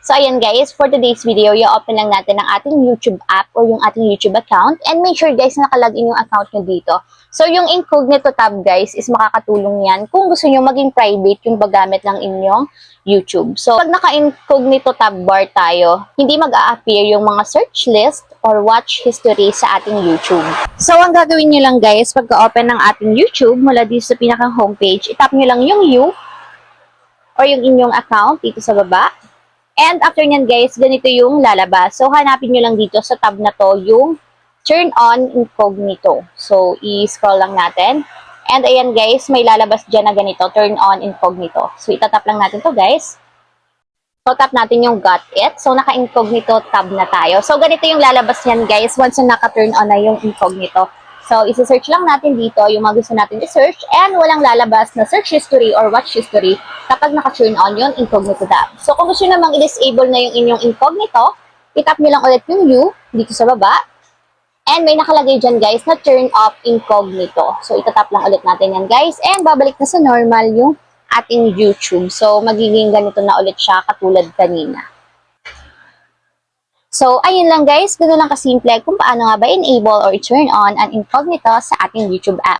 So ayan guys, for today's video, i-open lang natin ang ating YouTube app or yung ating YouTube account. And make sure guys na nakalagin yung account nyo dito. So yung incognito tab guys is makakatulong yan kung gusto nyo maging private yung paggamit ng inyong YouTube. So pag naka-incognito tab bar tayo, hindi mag-a-appear yung mga search list or watch history sa ating YouTube. So ang gagawin nyo lang guys, pagka-open ng ating YouTube, mula dito sa pinakang homepage, itap nyo lang yung you or yung inyong account dito sa baba. And after nyan guys, ganito yung lalabas. So hanapin nyo lang dito sa tab na to yung turn on incognito. So i-scroll lang natin. And ayan guys, may lalabas dyan na ganito, turn on incognito. So itatap lang natin to guys. So tap natin yung got it. So naka-incognito tab na tayo. So ganito yung lalabas nyan guys once na naka-turn on na yung incognito. So isi-search lang natin dito yung mga gusto natin i-search and walang lalabas na search history or watch history kapag naka-turn on yung incognito tab. So kung gusto namang i-disable na yung inyong incognito, itap nyo lang ulit yung you dito sa baba. And may nakalagay dyan guys na turn off incognito. So itatap lang ulit natin yan guys. And babalik na sa normal yung ating YouTube. So magiging ganito na ulit siya katulad kanina. So ayun lang guys. Ganoon lang kasimple kung paano nga ba enable or turn on an incognito sa ating YouTube app.